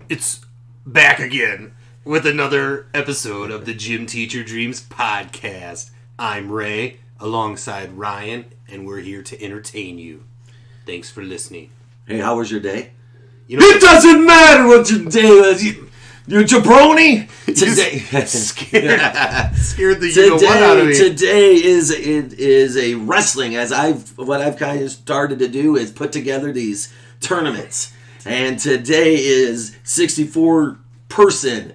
It's back again with another episode of the Gym Teacher Dreams podcast. I'm Ray, alongside Ryan, and we're here to entertain you. Thanks for listening. Hey, how was your day? You know, it doesn't matter what your day was. You jabroni. Today, scared the you know what out of me. Today is a wrestling. What I've kind of started to do is put together these tournaments, and today is 64-person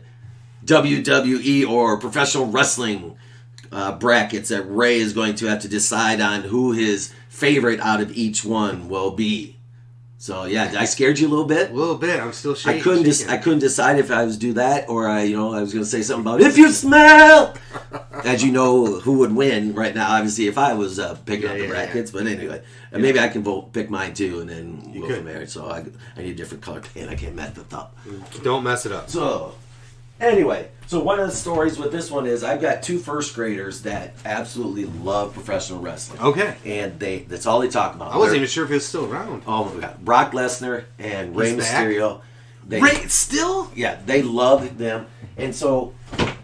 WWE or professional wrestling brackets that Ray is going to have to decide on who his favorite out of each one will be. So yeah, I scared you a little bit. A little bit. I'm still shaking. I couldn't decide if I was do that or I was going to say something about if you smell. As you know, who would win right now? Obviously, if I was picking up the brackets. But anyway, maybe I can pick mine too, and then we'll go from there. So I need a different color pen. I can't mess it up. Don't mess it up. So anyway, one of the stories with this one is I've got two first graders that absolutely love professional wrestling. Okay. And that's all they talk about. I wasn't even sure if he was still around. Oh my God. Brock Lesnar and Rey Mysterio. Ray still? Yeah, they love them. And so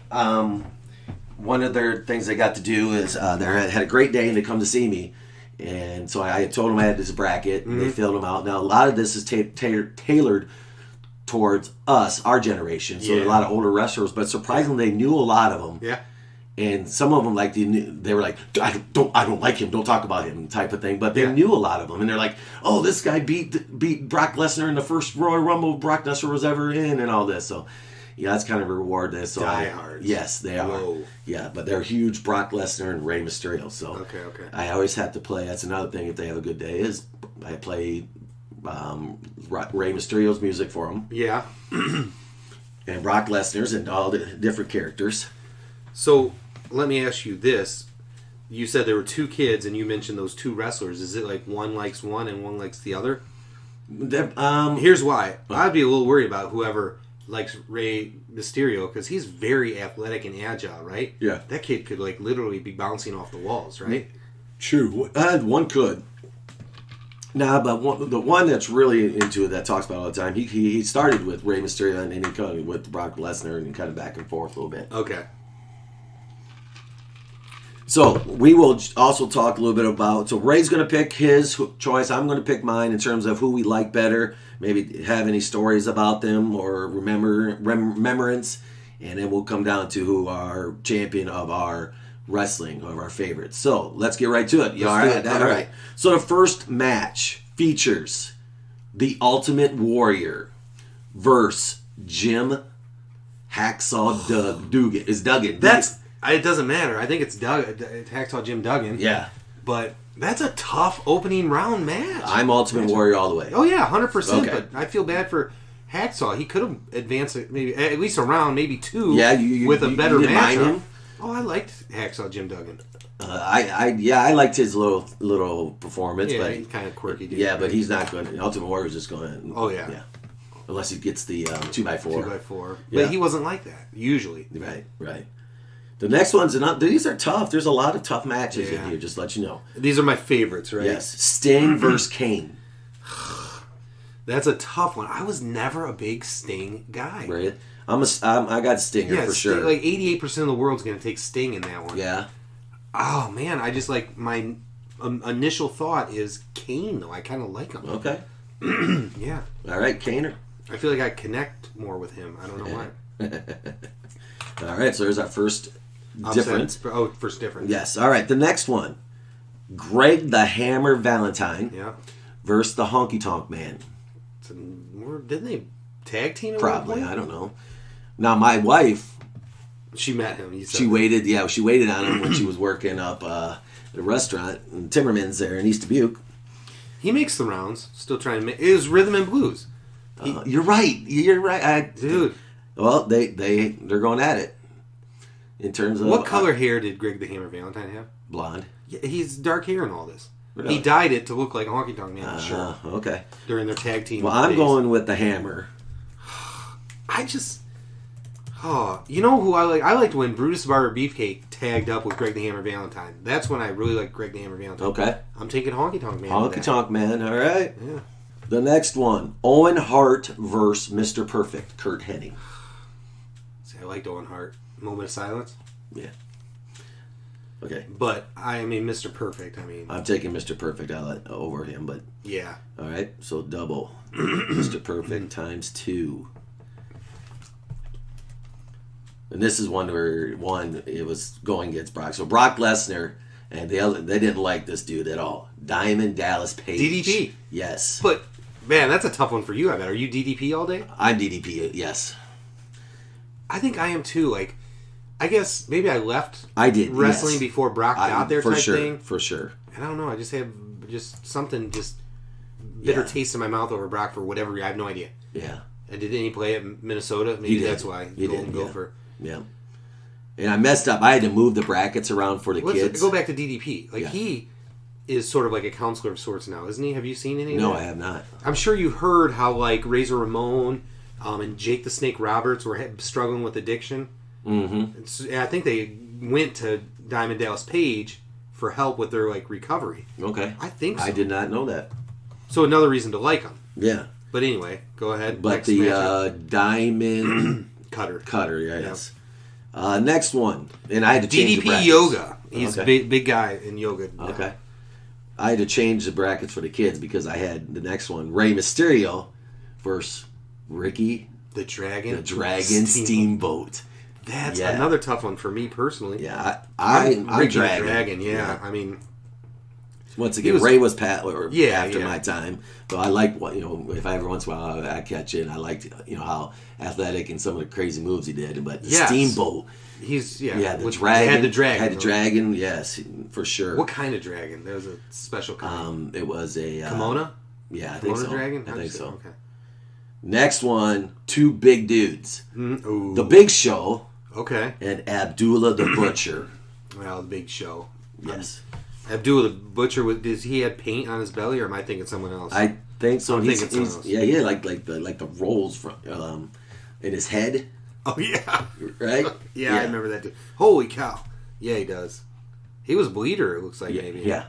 one of their things they got to do is they had a great day and they come to see me. And so I told them I had this bracket and they filled them out. Now a lot of this is tailored towards us, our generation. So a lot of older wrestlers, but surprisingly, they knew a lot of them. Yeah. And some of them, like they were like, I don't like him. Don't talk about him, type of thing. But they knew a lot of them, and they're like, oh, this guy beat Brock Lesnar in the first Royal Rumble Brock Lesnar was ever in, and all this. So yeah, that's kind of a reward. So diehards. Yes, they are. Whoa. Yeah, but they're huge Brock Lesnar and Rey Mysterio. So okay. I always have to play. That's another thing. If they have a good day, is I play Rey Mysterio's music for them. Yeah. And Brock Lesnar's and all the different characters. So let me ask you this. You said there were two kids and you mentioned those two wrestlers. Is it like one likes one and one likes the other? Here's why. I'd be a little worried about whoever likes Rey Mysterio because he's very athletic and agile, right? Yeah. That kid could like literally be bouncing off the walls, right? True. One could. Nah, but the one that's really into it that talks about it all the time, he started with Rey Mysterio and then he kind of with Brock Lesnar and kind of back and forth a little bit. Okay. So we will also talk a little bit about. So Ray's going to pick his choice. I'm going to pick mine in terms of who we like better. Maybe have any stories about them or remembrance, and then we'll come down to who our champion of our wrestling, of our favorites. So let's get right to it. You all right? All right. So the first match features the Ultimate Warrior versus Jim Hacksaw Duggan. It doesn't matter. I think it's Hacksaw Jim Duggan. Yeah. But that's a tough opening round match. I'm Ultimate Warrior all the way. Oh, yeah, 100%. Okay. But I feel bad for Hacksaw. He could have advanced it maybe at least a round, maybe two, with a better matchup. Oh, I liked Hacksaw Jim Duggan. I liked his little performance. Yeah, but he's kind of quirky. Dude. Yeah, but he's not going. Ultimate Warrior's just going. Oh yeah. Unless he gets the 2x4. 2x4. Yeah. But he wasn't like that usually. Right. The next one's these are tough. There's a lot of tough matches in here. Just to let you know. These are my favorites, right? Yes. Sting versus Kane. That's a tough one. I was never a big Sting guy. Right. I got Stinger for sure. Like 88% of the world's going to take Sting in that one. Yeah. Oh man, I just like my initial thought is Kane though. I kind of like him. Okay. Yeah. All right, Kaner. I feel like I connect more with him. I don't know why. All right, so there's our first difference. Oh, first difference. Yes. All right, the next one. Greg the Hammer Valentine versus the Honky Tonk Man. Didn't they tag team at Probably. I don't know. Now, my wife... She met him. She waited on him when she was working up at a restaurant in Timmerman's there in East Dubuque. He makes the rounds. Still trying to make... It was rhythm and blues. You're right. Dude. Well, they're going at it. In terms of... What color hair did Greg the Hammer Valentine have? Blonde. Yeah, he's dark hair in all this. Really? He dyed it to look like a Honky Tonk Man. Sure. Okay. During their tag team. Well, I'm going with the Hammer. You know who I like? I liked when Brutus the Barber Beefcake tagged up with Greg the Hammer Valentine. That's when I really liked Greg the Hammer Valentine. Okay. I'm taking Honky Tonk Man. Honky Tonk Man, all right. Yeah. The next one, Owen Hart versus Mr. Perfect, Kurt Hennig. See, I liked Owen Hart. Moment of silence. Yeah. Okay. But I mean, Mr. Perfect. I mean, I'm taking Mr. Perfect over him, but yeah. All right, so double. Mr. Perfect times 2. And this is one where it was going against Brock. So Brock Lesnar and they didn't like this dude at all. Diamond Dallas Page. DDP. Yes. But man, that's a tough one for you. I bet. Are you DDP all day? I'm DDP. Yes. I think I am too. Like, I guess maybe I left. I did wrestling before Brock got there. For type sure. Thing. For sure. And I don't know. I just have something bitter taste in my mouth over Brock for whatever reason. I have no idea. Yeah. And didn't he play at Minnesota? Maybe that's why. Golden Gopher. Yeah. And I messed up. I had to move the brackets around for the kids. Go back to DDP. Like, he is sort of like a counselor of sorts now, isn't he? Have you seen any of that? No, I have not. I'm sure you heard how, like, Razor Ramon and Jake the Snake Roberts were struggling with addiction. Mm-hmm. I think they went to Diamond Dallas Page for help with their, like, recovery. Okay. I think so. I did not know that. So another reason to like them. Yeah. But anyway, go ahead. But next the Diamond Cutter, yes. Next one, and I had to change DDP the brackets. Yoga. He's a big guy in yoga. Okay. I had to change the brackets for the kids because I had the next one, Rey Mysterio versus Ricky the Dragon Steamboat. That's another tough one for me personally. Yeah, I'm Ricky Dragon. Yeah, I mean, once again, Ray was after my time, but I like if I ever once in a while I catch it. I liked how athletic and some of the crazy moves he did. But the Steamboat, he's the dragon had the dragon, yes, for sure. What kind of dragon? There was a special kind. It was a kimono. Yeah, I think so. Dragon. I think so. Okay. Next one, 2 big dudes, Ooh. The Big Show, and Abdullah the Butcher. Well, the Big Show, yes. Abdullah the Butcher, does he have paint on his belly, or am I thinking someone else? I think so. I'm thinking someone else. Yeah, he had like the rolls from in his head. Oh yeah, right. Yeah, I remember that too. Holy cow! Yeah, he does. He was a bleeder. It looks like maybe. Yeah.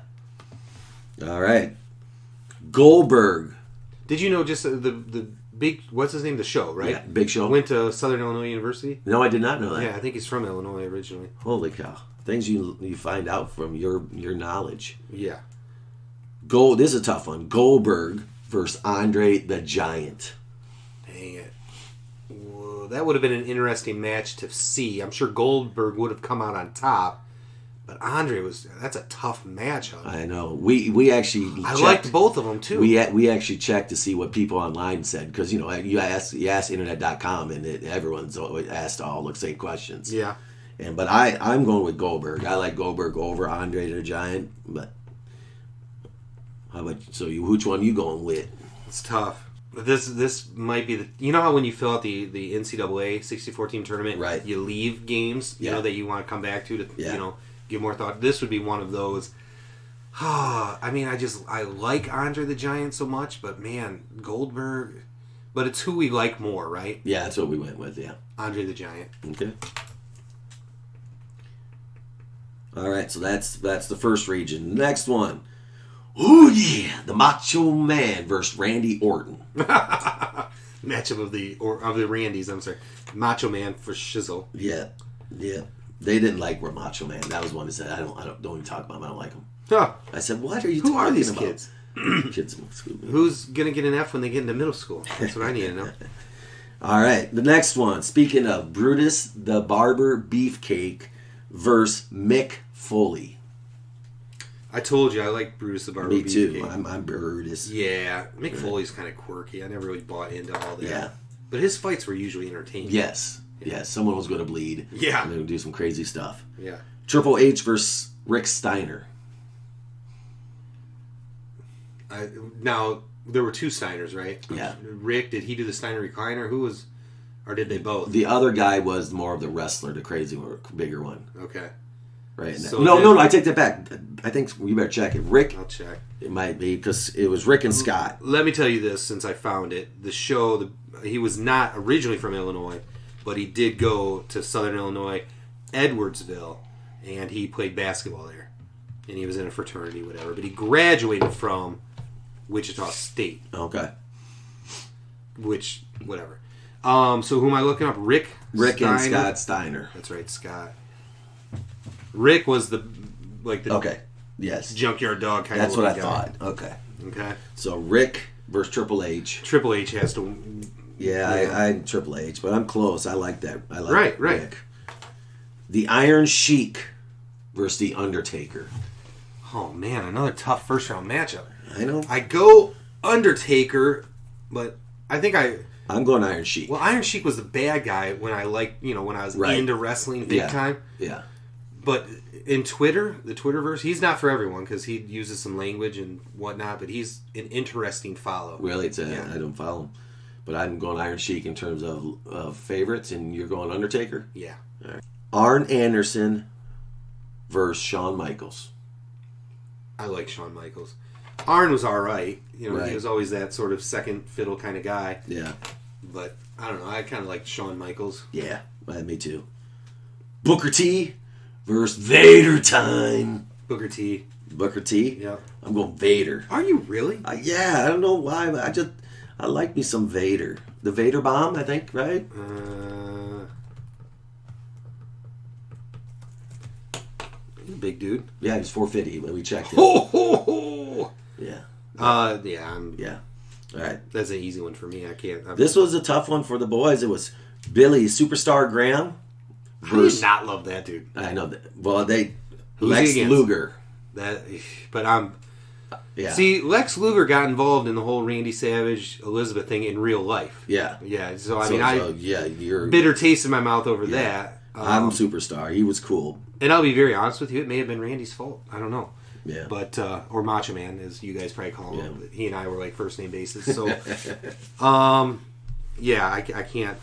All right. Goldberg. Did you know just the big? What's his name? The Show, right? Yeah, Big Show. Went to Southern Illinois University. No, I did not know that. Yeah, I think he's from Illinois originally. Holy cow! Things you find out from your knowledge. Yeah. This is a tough one. Goldberg versus Andre the Giant. Dang it. Well, that would have been an interesting match to see. I'm sure Goldberg would have come out on top, but that's a tough match. I know. We actually I liked both of them too. We actually checked to see what people online said because you ask internet.com and everyone's always asked all the same questions. Yeah. But I'm going with Goldberg. I like Goldberg over Andre the Giant. But how about which one you going with? It's tough. This might be how when you fill out the NCAA 64-team tournament, right? You leave games that you want to come back to give more thought. This would be one of those. I mean, I like Andre the Giant so much, but man, Goldberg. But it's who we like more, right? Yeah, that's what we went with. Yeah, Andre the Giant. Okay. All right, so that's the first region. Next one. Ooh yeah, the Macho Man versus Randy Orton. Matchup of the Randys. I'm sorry, Macho Man for shizzle. Yeah. They didn't like Macho Man. That was one that said, I don't even talk about him. I don't like him. Huh. I said, what are you Who talking are these about? kids? Kids in school. Who's gonna get an F when they get into middle school? That's what I need to know. All right, the next one. Speaking of Brutus the Barber Beefcake versus Mick Foley. I told you I like Brutus the Barber. Me too. Beefcake. I'm Brutus. Yeah, Mick Foley's kind of quirky. I never really bought into all that. Yeah, but his fights were usually entertaining. Yes. Someone was going to bleed. Yeah, and they would do some crazy stuff. Yeah. Triple H versus Rick Steiner. Now there were 2 Steiners, right? Yeah. Rick, did he do the Steiner recliner? Who was, or did they both? The other guy was more of the wrestler, the crazy, bigger one. Okay. Right. So no, I take that back. I think you better check it. Rick. I'll check. It might be because it was Rick and Scott. Let me tell you this, since I found it. The Show, he was not originally from Illinois, but he did go to Southern Illinois, Edwardsville, and he played basketball there. And he was in a fraternity, whatever. But he graduated from Wichita State. Okay. Which, whatever. So who am I looking up? Rick and Steiner? Scott Steiner. That's right, Scott. Rick was the okay. Yes. junkyard dog kind That's of what I guy. thought. Okay. Okay. So Rick versus Triple H. Triple H has to. Yeah, I'm Triple H, but I'm close. I like that. I like Right. Rick. The Iron Sheik versus the Undertaker. Oh man, another tough first round matchup. I know. I go Undertaker, but I think I'm going Iron Sheik. Well, Iron Sheik was the bad guy when I when I was into wrestling big time. Yeah. But in Twitter, the Twitterverse, he's not for everyone because he uses some language and whatnot. But he's an interesting follow. Really, I don't follow him, but I'm going Iron Sheik in terms of favorites, and you're going Undertaker. Yeah. All right. Arn Anderson versus Shawn Michaels. I like Shawn Michaels. Arn was all right. He Right. was always that sort of second fiddle kind of guy. Yeah. But I don't know. I kind of liked Shawn Michaels. Yeah, me too. Booker T versus Vader time. Booker T. Booker T? Yeah. I'm going Vader. Are you really? Yeah, I don't know why, but I like me some Vader. The Vader bomb, I think, right? He's a big dude. Yeah, he was 450 when we checked him. Yeah. Yeah. All right. That's an easy one for me. I can't. This was a tough one for the boys. It was Billy Superstar Graham. I did not love that dude. I know that. Well, Who's Lex he against? Luger. Yeah. See, Lex Luger got involved in the whole Randy Savage Elizabeth thing in real life. Yeah. Yeah. So you're bitter taste in my mouth over that. I'm Superstar. He was cool. And I'll be very honest with you, it may have been Randy's fault. I don't know. Yeah. But or Macho Man, as you guys probably call him. Yeah. He and I were like first name basis. So yeah, I can't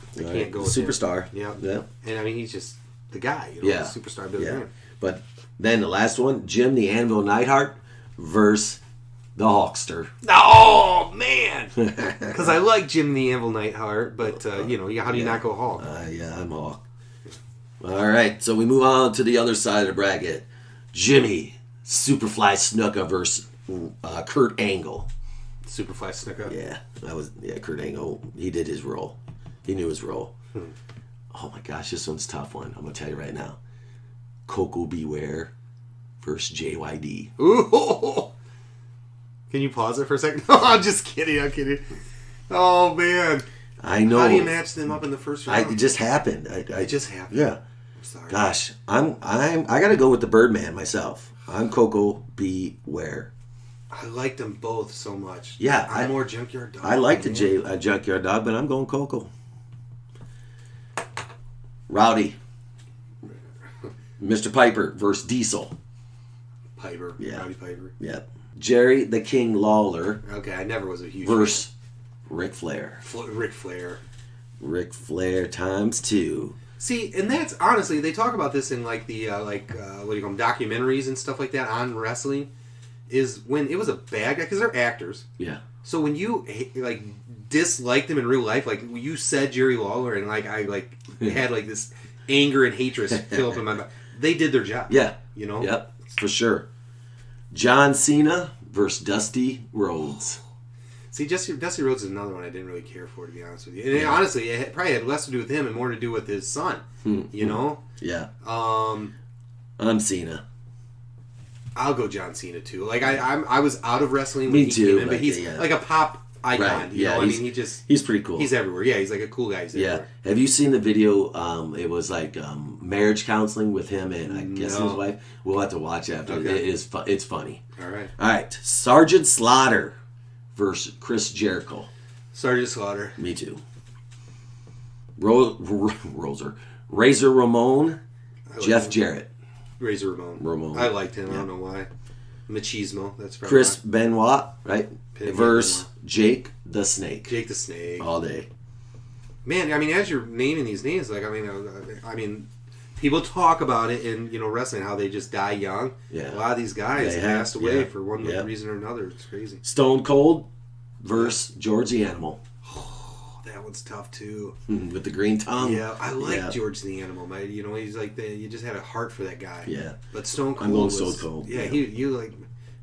go with Superstar. Him. Yeah. Yeah. And I mean he's just the guy, Superstar Billy Graham. But then the last one, Jim the Anvil Neidhart versus the Hulkster. Oh man, because I like Jim the Anvil Neidhart, but how do you not go Hulk? Yeah, I'm Hulk. All right, so we move on to the other side of the bracket. Jimmy Superfly Snuka versus Kurt Angle. Superfly Snuka. Yeah, Kurt Angle. He did his role. He knew his role. Oh my gosh, this one's a tough one. I'm gonna tell you right now. Coco Beware versus JYD. Ooh. Can you pause it for a second? No, I'm just kidding. I'm kidding. Oh man. I know. How do you match them up in the first round? It just happened. It just happened. Yeah. I'm sorry. Gosh, I gotta go with the Birdman myself. I'm Coco Beware. I liked them both so much. Yeah, I'm more Junkyard Dog. I like the Junkyard Dog, but I'm going Coco. Rowdy. Mr. Piper versus Diesel. Piper. Yeah. Rowdy Piper. Yeah. Jerry the King Lawler. Okay, I never was a huge versus Ric Flair. Ric Flair. Ric Flair times 2. See, and that's honestly, they talk about this in like the what do you call them, documentaries and stuff like that on wrestling. Is when it was a bad guy because they're actors. Yeah. So when you like disliked them in real life, like you said Jerry Lawler, and like I had like this anger and hatred fill up in my mind. They did their job. Yeah. Yep, for sure. John Cena versus Dusty Rhodes. See, Dusty Rhodes is another one I didn't really care for, to be honest with you. And honestly, it probably had less to do with him and more to do with his son. You know? Yeah. I'm Cena. I'll go John Cena too. Like I was out of wrestling Me when he too, came in, but he's like a pop icon. Right. You know? I mean, he's pretty cool. He's everywhere. Yeah, he's like a cool guy. He's everywhere. Have you seen the video? It was like marriage counseling with him and I guess his wife. We'll have to watch after. Okay. It's funny. All right. Sergeant Slaughter versus Chris Jericho. Sergeant Slaughter. Me too. Razor Ramon, Jeff Jarrett. Razor Ramon. I liked him. I don't know why. Machismo. That's probably Chris Benoit, right? Versus Jake the Snake. Jake the Snake. All day. Man, I mean, as you're naming these names, like I mean, people talk about it in wrestling how they just die young. Yeah. A lot of these guys passed away for one reason or another. It's crazy. Stone Cold versus George the Animal. Oh, that one's tough too. With the green tongue. Yeah, I like George the Animal. He's like you just had a heart for that guy. Yeah. But Stone Cold. I'm going Stone Cold. Yeah, you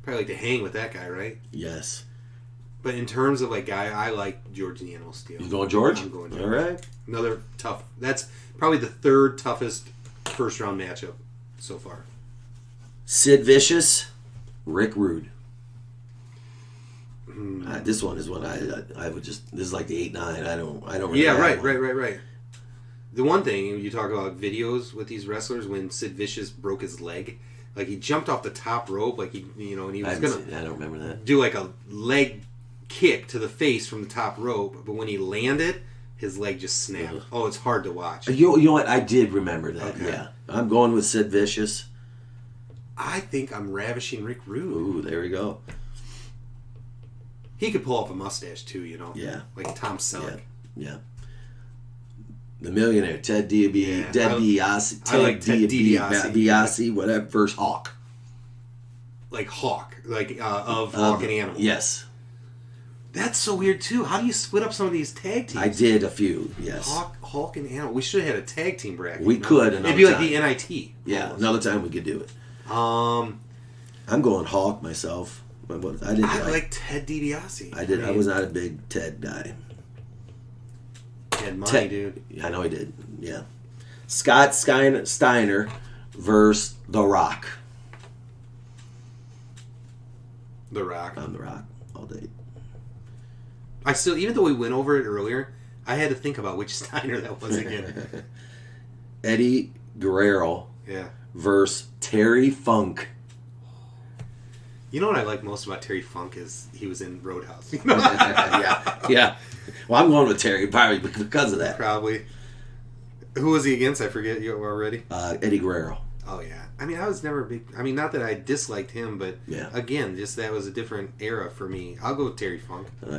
probably like to hang with that guy, right? Yes. But in terms of like guy, I like George the Animal Steel. You going George? I'm going George. All right. Another tough. That's probably the third toughest first round matchup so far. Sid Vicious, Rick Rude. This one is one I would just. This is like the 8-9. I don't. Really Right. The one thing you talk about videos with these wrestlers when Sid Vicious broke his leg, like he jumped off the top rope, like and he was gonna. I don't remember that. Do like a leg kick to the face from the top rope, but when he landed, his leg just snapped. Oh, it's hard to watch. You know what? I did remember that. Okay. Yeah, I'm going with Sid Vicious. I think I'm ravishing Rick Rude. Ooh, there we go. He could pull off a mustache too, Yeah. like Tom Selleck. Yeah. The Millionaire, Ted DiBiase. I like Ted DiBiase, whatever. Versus Hawk. Like Hawk, of Hawk and Animal. Yes. That's so weird too. How do you split up some of these tag teams? I did a few. Yes. Hawk and Animal. We should have had a tag team bracket. We could. It'd be like the NIT. Yeah. Almost. Another time we could do it. I'm going Hawk myself. I like Ted DiBiase. I was not a big Ted guy. He had money, dude. I know he did. Yeah. Scott Steiner versus The Rock. The Rock. I'm The Rock all day. I still, even though we went over it earlier, I had to think about which Steiner that was again. Eddie Guerrero. Yeah. Versus Terry Funk. You know what I like most about Terry Funk is he was in Roadhouse. Yeah. Well, I'm going with Terry probably because of that. Probably. Who was he against? I forget you already. Eddie Guerrero. Oh yeah. I mean, I was never a big. I mean, not that I disliked him, but again, just that was a different era for me. I'll go with Terry Funk. All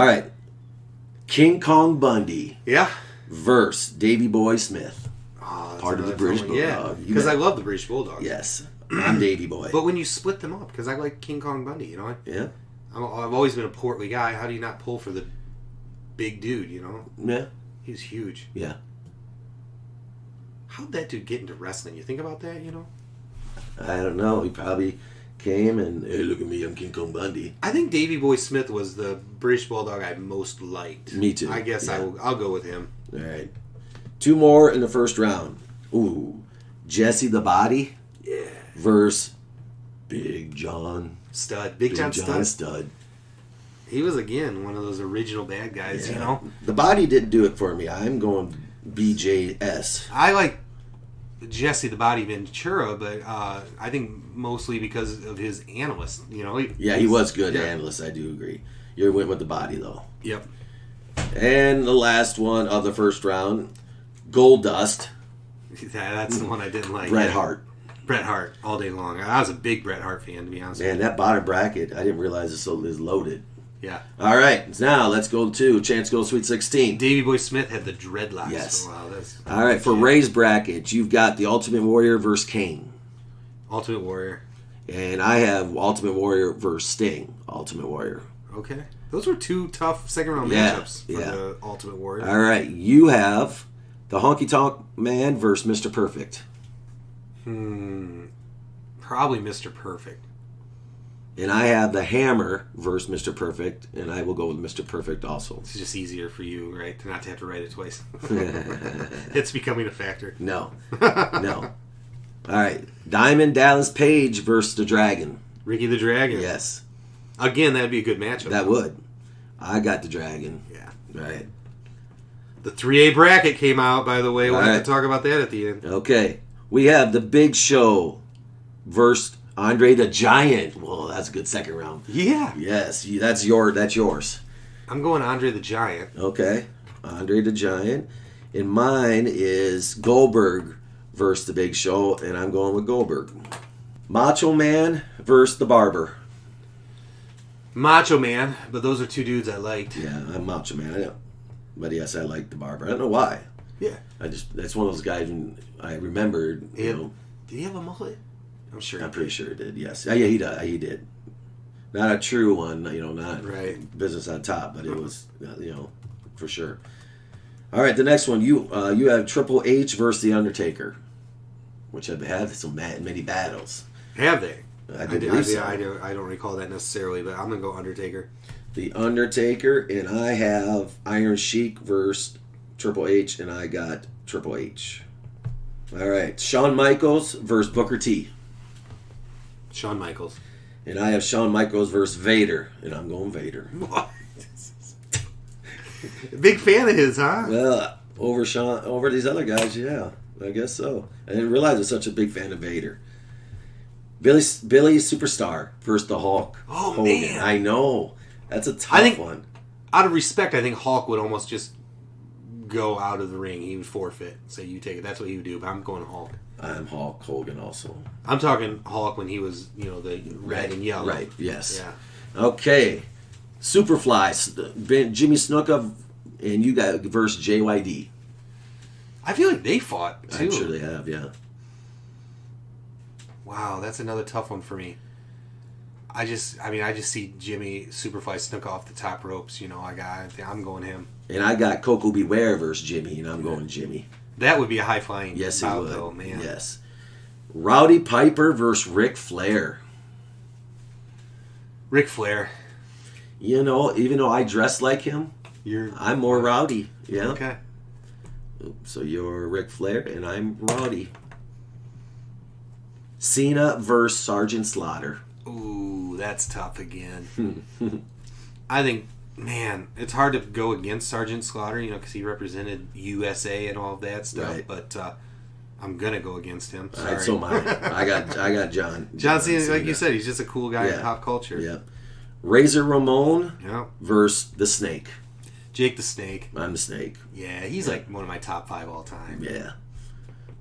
right. King Kong Bundy. Yeah. Versus Davey Boy Smith. Oh, part of the British Bulldog. Yeah, because I love the British Bulldog. Yes. I'm Davey Boy. But when you split them up, because I like King Kong Bundy, Yeah. I've always been a portly guy. How do you not pull for the big dude, Yeah. He's huge. Yeah. How'd that dude get into wrestling? You think about that, I don't know. He probably came and, hey, look at me, I'm King Kong Bundy. I think Davey Boy Smith was the British Bulldog I most liked. Me too. I guess I'll go with him. All right. 2 more in the first round. Ooh. Jesse the Body. Yeah. Versus Big John. Stud. Big John Stud. He was, again, one of those original bad guys, The Body didn't do it for me. I'm going BJS. I like Jesse the Body Ventura, but I think mostly because of his analyst. He was good analyst. I do agree. You went with the Body, though. Yep. And the last one of the first round, Gold Dust. That's the one I didn't like. Bret Hart. Bret Hart all day long. I was a big Bret Hart fan, to be honest. Man, that bottom bracket, I didn't realize is loaded. Yeah. All right, now let's go to Chance Go Sweet 16. Davey Boy Smith had the dreadlocks yes. for a while. All right, for Ray's bracket, you've got the Ultimate Warrior versus Kane. Ultimate Warrior. And I have Ultimate Warrior versus Sting. Ultimate Warrior. Okay. Those were 2 tough second-round matchups for the Ultimate Warrior. All right, you have the Honky Tonk Man versus Mr. Perfect. Probably Mr. Perfect. And I have the Hammer versus Mr. Perfect, and I will go with Mr. Perfect also. It's just easier for you, right, to not have to write it twice. It's becoming a factor. No. All right, Diamond Dallas Page versus the Dragon. Ricky the Dragon. Yes. Again, that'd be a good matchup. That would. I got the Dragon. Yeah. Right. The 3A bracket came out, by the way. We'll have right. to talk about that at the end. Okay. We have the Big Show versus Andre the Giant. Well, that's a good second round. Yeah. Yes, that's yours. I'm going Andre the Giant. Okay. Andre the Giant. And mine is Goldberg versus the Big Show, and I'm going with Goldberg. Macho Man versus the Barber. Macho Man, but those are 2 dudes I liked. Yeah, I'm Macho Man. I know. But yes, I like the Barber. I don't know why. Yeah. That's one of those guys I remembered. Did he have a mullet? I'm pretty sure he did, yes. Yeah, he did. Not a true one, not right. Business on top, but it was, for sure. All right, the next one, you have Triple H versus The Undertaker, which have had many battles. Have they? I believe so. I don't recall that necessarily, but I'm going to go Undertaker. The Undertaker, and I have Iron Sheik versus Triple H, and I got Triple H. All right. Shawn Michaels versus Booker T. Shawn Michaels. And I have Shawn Michaels versus Vader, and I'm going Vader. What? Big fan of his, huh? Well, over these other guys, yeah. I guess so. I didn't realize I was such a big fan of Vader. Billy Superstar versus the Hulk. Oh, Hogan. man. I know. That's a tough one. Out of respect, I think Hulk would almost just go out of the ring. He would forfeit. Say, you take it. That's what he would do, but I'm going Hulk. I'm Hulk Hogan also. I'm talking Hulk when he was, the red and yellow. Right, yes. Yeah. Okay. Superfly, Jimmy Snuka, and you got versus JYD. I feel like they fought, too. I'm sure they have, yeah. Wow, that's another tough one for me. I just see Jimmy Superfly Snuka off the top ropes. I'm going him. And I got Coco Beware versus Jimmy, and I'm going Jimmy. That would be a high flying. Yes, he would. Though, man. Yes. Rowdy Piper versus Ric Flair. Ric Flair. Even though I dress like him, I'm more rowdy. Yeah. Okay. So you're Ric Flair, and I'm Rowdy. Cena versus Sergeant Slaughter. Ooh, that's tough again. I think, man, it's hard to go against Sergeant Slaughter, because he represented USA and all of that stuff. Right. But I'm gonna go against him. Sorry. All right, so mine. I got John. John Cena, like you said, he's just a cool guy in pop culture. Yeah. Razor Ramon versus the Snake. Jake the Snake. I'm the Snake. Yeah, he's like one of my top 5 all time. Yeah.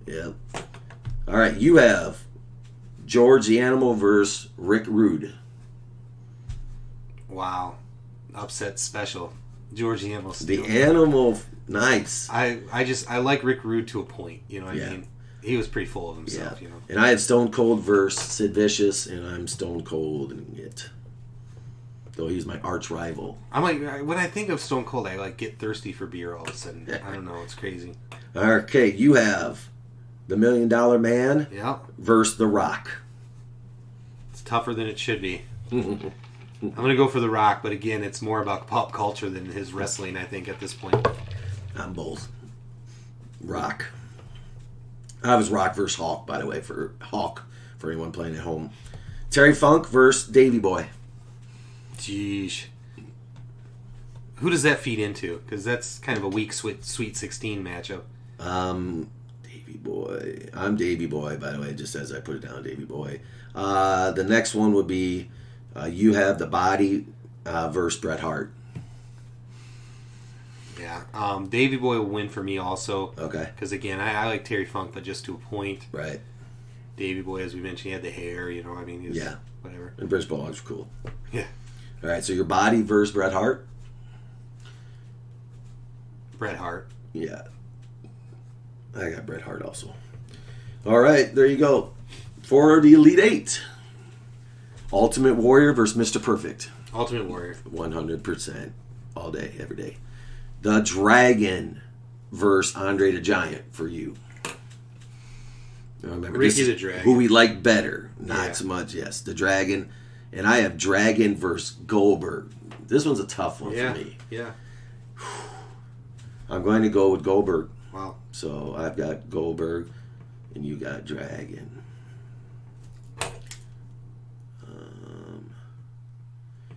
Yeah. All right, you have George the Animal versus Rick Rude. Wow. Upset special. George the Animal. The Animal, nice. I like Rick Rude to a point. You know what I mean? He was pretty full of himself, And I have Stone Cold versus Sid Vicious, and I'm Stone Cold in it. Though he's my arch rival. I'm like, when I think of Stone Cold, I get thirsty for beer all of a sudden. I don't know, it's crazy. Okay, you have the $1 Million Man versus The Rock. It's tougher than it should be. I'm going to go for The Rock, but again, it's more about pop culture than his wrestling, I think, at this point. I'm both. Rock. I was Rock versus Hulk, by the way, for anyone playing at home. Terry Funk versus Davey Boy. Jeez. Who does that feed into? Because that's kind of a weak Sweet 16 matchup. Davey Boy. I'm Davey Boy, by the way, just as I put it down, Davey Boy. The next one would be you have the Body versus Bret Hart. Yeah. Davey Boy will win for me also. Okay. Because, again, I like Terry Funk, but just to a point. Right. Davey Boy, as we mentioned, he had the hair, he was whatever. And British Bulldogs were cool. Yeah. All right, so your Body versus Bret Hart? Bret Hart. Yeah. I got Bret Hart also. All right, there you go. For the Elite Eight. Ultimate Warrior versus Mr. Perfect. Ultimate Warrior. 100%. All day, every day. The Dragon versus Andre the Giant for you. Remember, Ricky the Dragon. Who we like better. Not so much, yes. The Dragon. And I have Dragon versus Goldberg. This one's a tough one for me. Yeah. I'm going to go with Goldberg. Wow. So I've got Goldberg, and you got Dragon.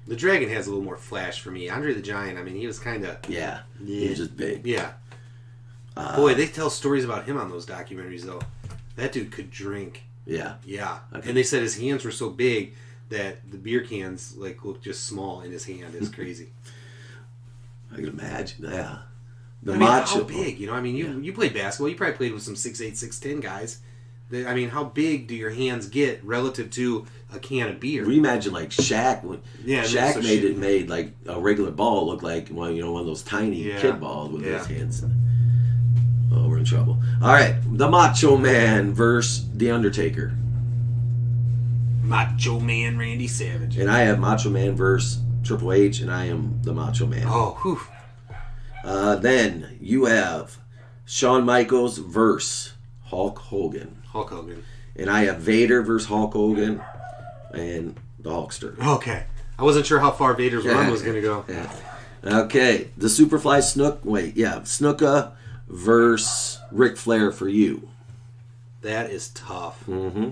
The Dragon has a little more flash for me. Andre the Giant, he was kind of... Yeah. He was just big. Yeah. Boy, they tell stories about him on those documentaries, though. That dude could drink. Yeah. Yeah. Okay. And they said his hands were so big that the beer cans look just small in his hand. It's crazy. I can imagine. Yeah. How big? You played basketball. You probably played with some 6'8", 6'10" guys. How big do your hands get relative to a can of beer? We imagine like Shaq. Shaq made like a regular ball look like one of those tiny kid balls with his hands. Oh, we're in trouble. All right, the Macho Man versus the Undertaker. Macho Man Randy Savage. And I have Macho Man versus Triple H, and I am the Macho Man. Oh, whew. Then you have Shawn Michaels versus Hulk Hogan. Hulk Hogan. And I have Vader versus Hulk Hogan. and the Hulkster. Okay. I wasn't sure how far Vader's run was going to go. Yeah. Okay, the Superfly Snuka versus Ric Flair for you. That is tough. Mm-hmm.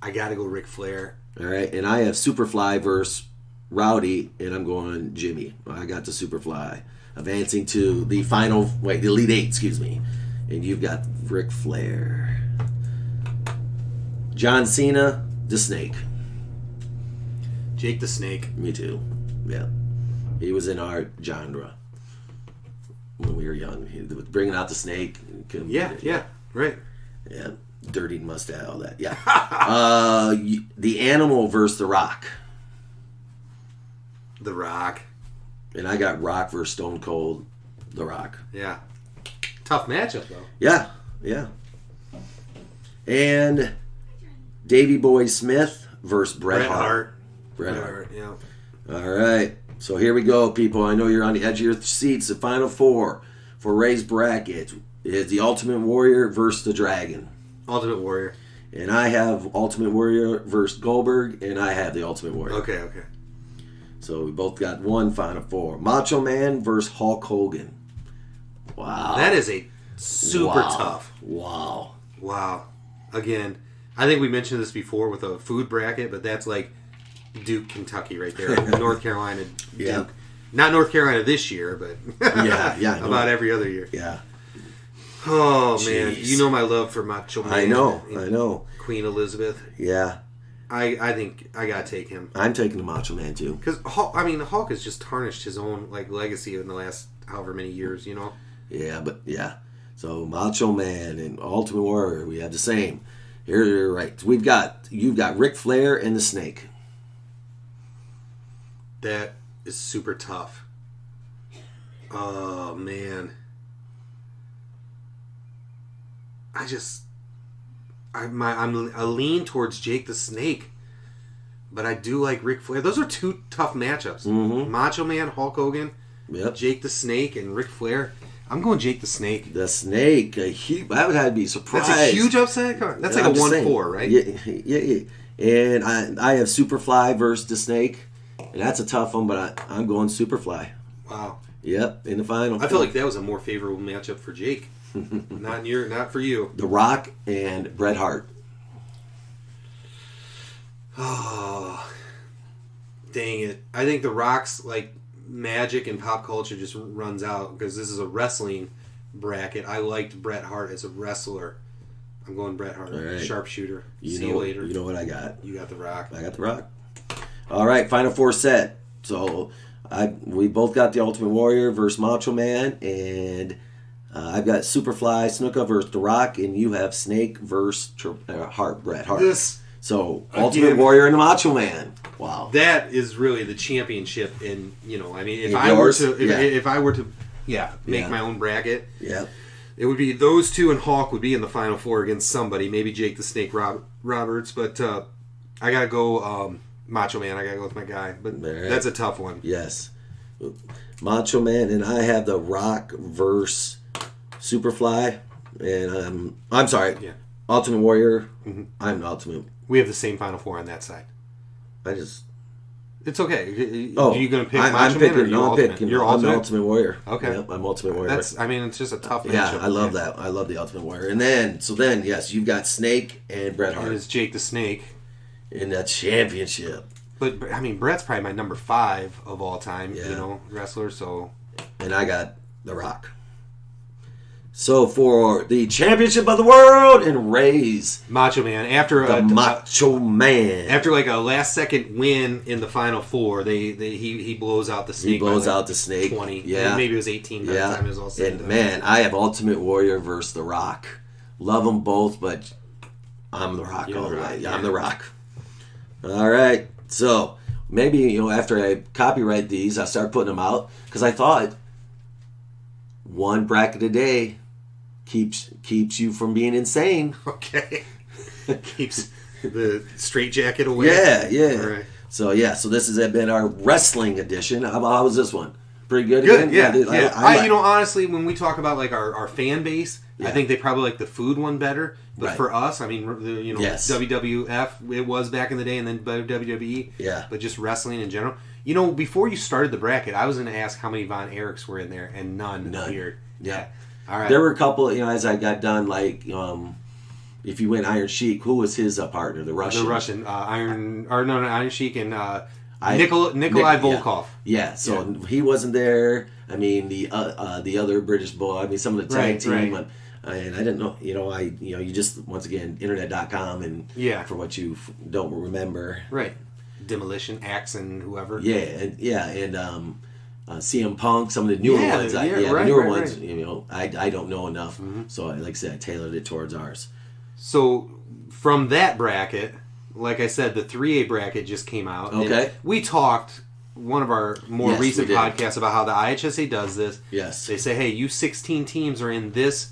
I got to go Ric Flair. All right, and I have Superfly versus Rowdy, and I'm going Jimmy. I got the Superfly. Advancing to the the Elite Eight, excuse me. And you've got Ric Flair. John Cena, the Snake. Jake the Snake. Me too. Yeah. He was in our genre when we were young. He was bringing out the snake. Yeah, right. Yeah, dirty mustache, all that. Yeah. The Animal versus The Rock. The Rock. And I got Rock versus Stone Cold, The Rock. Yeah. Tough matchup, though. Yeah. And Davey Boy Smith versus Bret Hart. Bret Hart, yeah. All right. So here we go, people. I know you're on the edge of your seats. The final four for Ray's bracket is the Ultimate Warrior versus the Dragon. Ultimate Warrior. And I have Ultimate Warrior versus Goldberg, and I have the Ultimate Warrior. Okay. So we both got one final four. Macho Man versus Hulk Hogan. Wow. That is a super tough. Wow. Again, I think we mentioned this before with a food bracket, but that's like Duke, Kentucky right there. North Carolina, Duke. Yeah. Not North Carolina this year, but yeah, about every other year. Yeah. Oh, Jeez. man. You know my love for Macho Man. I know. Queen Elizabeth. Yeah. I think I got to take him. I'm taking the Macho Man, too. Because, Hulk has just tarnished his own legacy in the last however many years, you know? Yeah. So Macho Man and Ultimate Warrior, we have the same. Here, you're right. You've got Ric Flair and the Snake. That is super tough. Oh, man. I lean towards Jake the Snake, but I do like Ric Flair. Those are two tough matchups. Mm-hmm. Macho Man, Hulk Hogan, yep. Jake the Snake, and Ric Flair. I'm going Jake the Snake. The Snake, I would have to be surprised. That's a huge upset. That's like a 1-4, right? Yeah. And I have Superfly versus the Snake, and that's a tough one, but I'm going Superfly. Wow. Yep, in the final. I feel like that was a more favorable matchup for Jake. Not for you. The Rock and Bret Hart. Oh, dang it! I think The Rock's magic and pop culture just runs out because this is a wrestling bracket. I liked Bret Hart as a wrestler. I'm going Bret Hart, right. Sharpshooter. See you later. You know what I got? You got The Rock. I got The Rock. All right, final four set. So we both got the Ultimate Warrior versus Macho Man, and I've got Superfly Snuka versus The Rock, and you have Snake versus Bret Hart. So Ultimate Warrior and the Macho Man. Wow, that is really the championship. And if I were to make my own bracket, it would be those two, and Hulk would be in the final four against somebody, maybe Jake the Snake Roberts, but I gotta go Macho Man. I gotta go with my guy, but that's a tough one. Yes, Macho Man, and I have The Rock versus Superfly, and I'm sorry, Ultimate Warrior. Mm-hmm. I'm the Ultimate. We have the same final four on that side. It's okay. Oh, are you going to pick Macho Man or your Ultimate? You're I'm the Ultimate Warrior. Okay. Yep, I'm Ultimate Warrior. It's just a tough matchup. Yeah, I love that. I love the Ultimate Warrior. And then, yes, you've got Snake and Bret Hart. And it's Jake the Snake. In that championship. But, Bret's probably my number 5 of all time, wrestler, so... And I got The Rock. So for the championship of the world and Ray's Macho Man after Macho Man after a last second win in the final four, he blows out the Snake. He blows out the Snake. 20. Yeah, maybe it was 18 by the time it was all said. And man, I have Ultimate Warrior versus The Rock. Love them both, but I'm The Rock all the way. I'm The Rock. All right, so maybe after I copyright these, I start putting them out because I thought one bracket a day keeps you from being insane. Okay. Keeps the straitjacket away. Yeah. All right. So this has been our wrestling edition. How was this one? pretty good. Good, again? yeah. I you know, honestly, when we talk about like our fan base, I think they probably like the food one better. But for us, I mean, you know, WWF it was back in the day, and then WWE. Yeah. But just wrestling in general. You know, before you started the bracket, I was going to ask how many Von Erichs were in there, and none appeared. Yeah. All right. There were a couple, you know, as I got done, like, if you went Iron Sheik, who was his partner? The Russian? The Russian. Iron Sheik and Nikolai Volkov. Yeah, so he wasn't there. I mean, the other British boy, I mean, some of the tag team. Right. And I didn't know, you just, once again, internet.com, and for what you don't remember. Right. Demolition, Axe, and whoever. Yeah, and CM Punk, some of the newer ones. The newer ones, you know, I don't know enough. Mm-hmm. So, like I said, I tailored it towards ours. So, from that bracket, like I said, the 3A bracket just came out. Okay. We talked, one of our more recent podcasts, about how the IHSA does this. Yes. They say, hey, you 16 teams are in this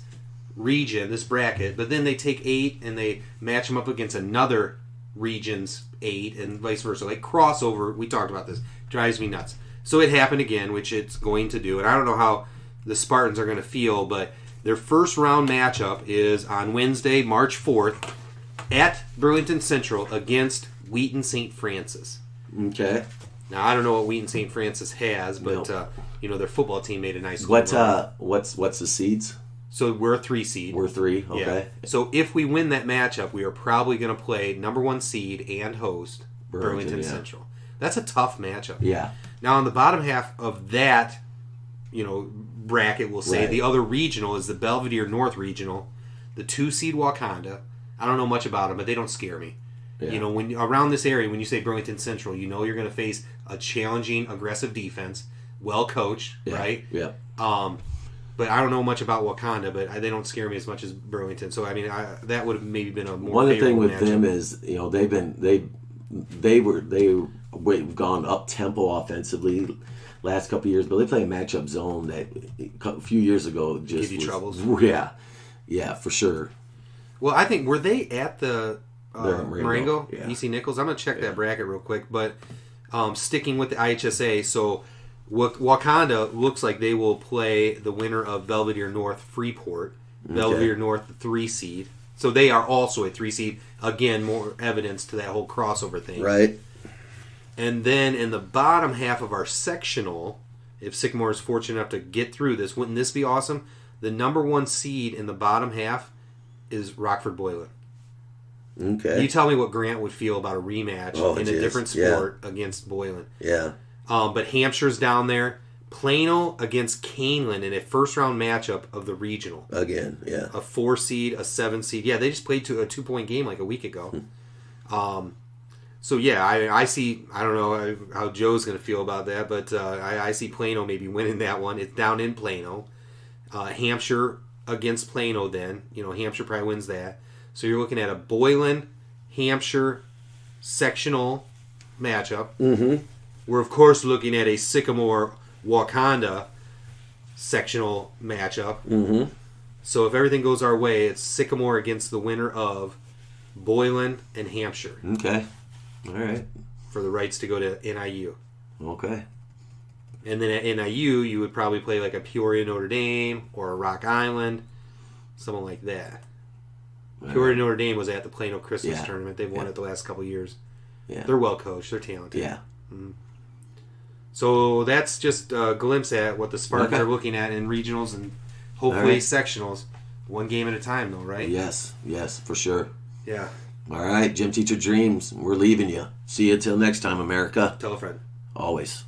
region, this bracket, but then they take 8 and they match them up against another region's 8 and vice versa. Like crossover, we talked about this. Drives me nuts. So it happened again, which it's going to do. And I don't know how the Spartans are going to feel, but their first round matchup is on Wednesday, March 4th at Burlington Central against Wheaton St. Francis. Okay. Now, I don't know what Wheaton St. Francis has, but their football team made a nice what's the seeds? So we're a 3 seed. We're 3, okay. Yeah. So if we win that matchup, we are probably going to play number 1 seed and host Burlington Central. That's a tough matchup. Yeah. Now on the bottom half of that, bracket, we'll say the other regional is the Belvedere North Regional, the 2 seed Wakanda. I don't know much about them, but they don't scare me. Yeah. You know, when around this area, when you say Burlington Central, you know you're going to face a challenging, aggressive defense, well coached, right? Yeah. But I don't know much about Wakanda, but they don't scare me as much as Burlington. So I mean, that would have maybe been a more. One thing with matchup. them is they've gone up tempo offensively last couple of years, but they play a matchup zone that a few years ago just give you troubles. Yeah, for sure. Well, I think were they at the Marengo? Yeah. EC Nichols. I'm gonna check that bracket real quick, but sticking with the IHSA, so. Wakanda looks like they will play the winner of Belvedere North Freeport. Belvedere North, the 3 seed. So they are also a 3 seed. Again, more evidence to that whole crossover thing. Right. And then in the bottom half of our sectional, if Sycamore is fortunate enough to get through this, wouldn't this be awesome? The number 1 seed in the bottom half is Rockford Boylan. Okay. You tell me what Grant would feel about a rematch in a different sport against Boylan. Yeah. But Hampshire's down there. Plano against Canelan in a first-round matchup of the regional. Again, yeah. A 4 seed, a 7 seed. Yeah, they just played a 2-point game like a week ago. So, yeah, I see... I don't know how Joe's going to feel about that, but I see Plano maybe winning that one. It's down in Plano. Hampshire against Plano then. Hampshire probably wins that. So you're looking at a Boylan-Hampshire sectional matchup. Mm-hmm. We're, of course, looking at a Sycamore-Wakanda sectional matchup. Mm-hmm. So if everything goes our way, it's Sycamore against the winner of Boylan and Hampshire. Okay. All right. For the rights to go to NIU. Okay. And then at NIU, you would probably play like a Peoria Notre Dame or a Rock Island, someone like that. Peoria Notre Dame was at the Plano Christmas tournament. They've won it the last couple of years. Yeah. They're well coached. They're talented. Yeah. Mm-hmm. So that's just a glimpse at what the Spartans are looking at in regionals and hopefully sectionals. 1 game at a time, though, right? Yes, for sure. Yeah. All right, Gym Teacher Dreams, we're leaving you. See you till next time, America. Tell a friend. Always.